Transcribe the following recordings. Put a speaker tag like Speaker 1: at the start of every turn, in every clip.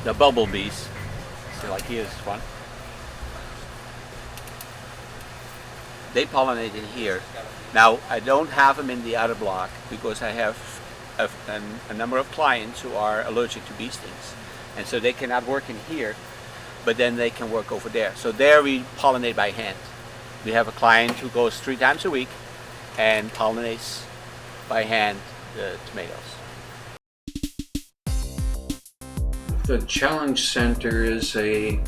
Speaker 1: the bumblebees. So like here's one. They pollinate in here. Now I don't have them in the other block because I have a number of clients who are allergic to bee stings, and so they cannot work in here, but then they can work over there. So there we pollinate by hand. We have a client who goes 3 times a week and pollinates by hand the tomatoes.
Speaker 2: The Challenge Center is a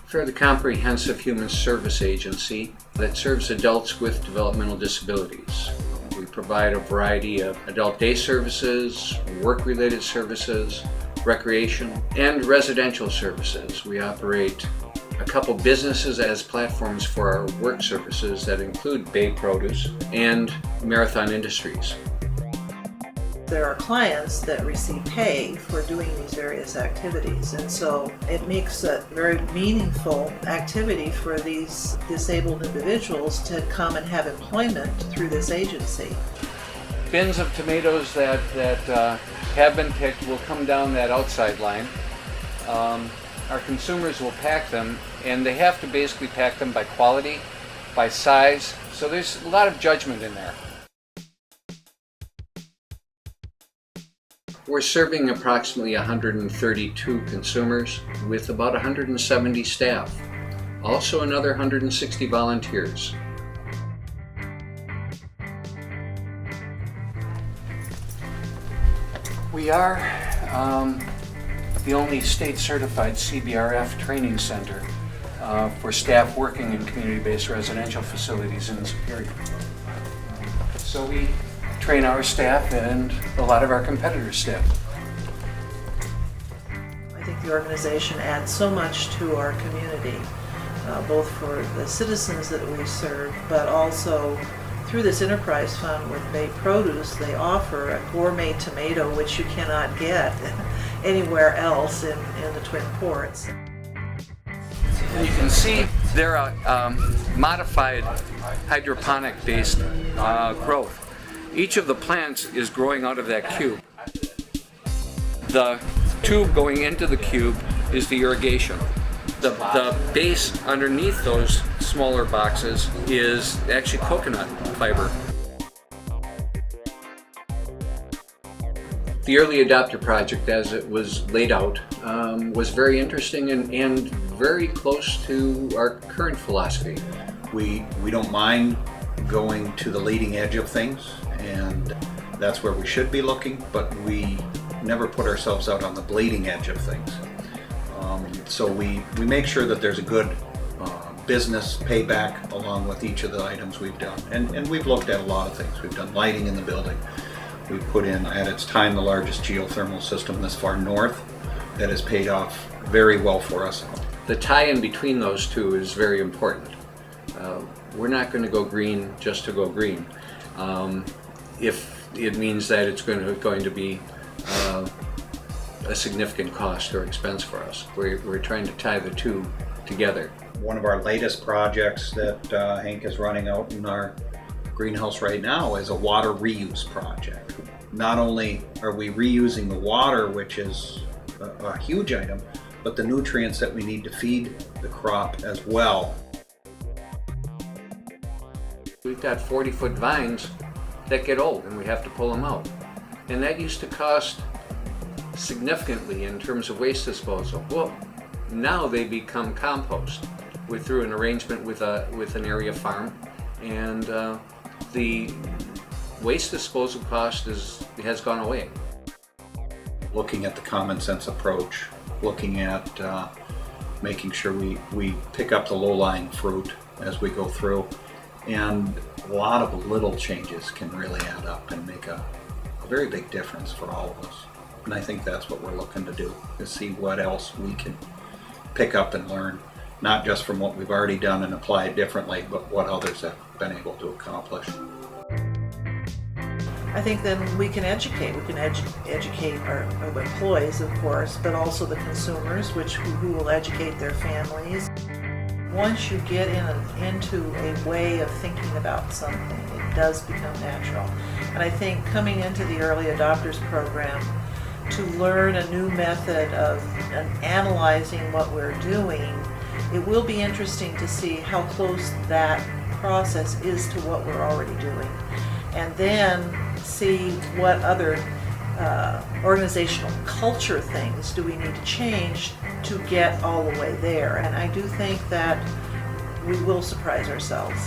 Speaker 2: fairly comprehensive human service agency that serves adults with developmental disabilities. We provide a variety of adult day services, work-related services, recreation, and residential services. We operate a couple businesses as platforms for our work services that include Bay Produce and Marathon Industries.
Speaker 3: There are clients that receive pay for doing these various activities, and so it makes a very meaningful activity for these disabled individuals to come and have employment through this agency.
Speaker 2: Bins of tomatoes that have been picked will come down that outside line. Our consumers will pack them, and they have to basically pack them by quality, by size, so there's a lot of judgment in there. We're serving approximately 132 consumers with about 170 staff, also another 160 volunteers. We are the only state-certified CBRF training center for staff working in community-based residential facilities in Superior. So we train our staff and a lot of our competitors' staff.
Speaker 3: I think the organization adds so much to our community, both for the citizens that we serve, but also through this enterprise fund with Bay Produce. They offer a gourmet tomato which you cannot get anywhere else in the Twin Ports.
Speaker 2: And you can see they're a modified hydroponic-based growth. Each of the plants is growing out of that cube. The tube going into the cube is the irrigation. The base underneath those smaller boxes is actually coconut fiber. The Early Adopter Project, as it was laid out, was very interesting and very close to our current philosophy.
Speaker 4: We don't mind going to the leading edge of things, and that's where we should be looking, but we never put ourselves out on the bleeding edge of things. So we make sure that there's a good business payback along with each of the items we've done. And we've looked at a lot of things. We've done lighting in the building. We've put in, at its time, the largest geothermal system this far north that has paid off very well for us.
Speaker 2: The tie-in between those two is very important. We're not going to go green just to go green. If it means that it's going to be a significant cost or expense for us. We're trying to tie the two together.
Speaker 4: One of our latest projects that Hank is running out in our greenhouse right now is a water reuse project. Not only are we reusing the water, which is a huge item, but the nutrients that we need to feed the crop as well.
Speaker 2: We've got 40-foot vines that get old and we have to pull them out. And that used to cost significantly in terms of waste disposal. Well, now they become compost. We're through an arrangement with an area farm, and the waste disposal cost has gone away.
Speaker 4: Looking at the common sense approach, looking at making sure we pick up the low-lying fruit as we go through, and a lot of little changes can really add up and make a very big difference for all of us. And I think that's what we're looking to do, is see what else we can pick up and learn, not just from what we've already done and apply it differently, but what others have been able to accomplish.
Speaker 3: I think then we can educate. We can educate our employees, of course, but also the consumers, who will educate their families. Once you get into a way of thinking about something, it does become natural. And I think coming into the Early Adopters program to learn a new method of analyzing what we're doing, it will be interesting to see how close that process is to what we're already doing. And then see what other organizational culture things do we need to change to get all the way there. And I do think that we will surprise ourselves.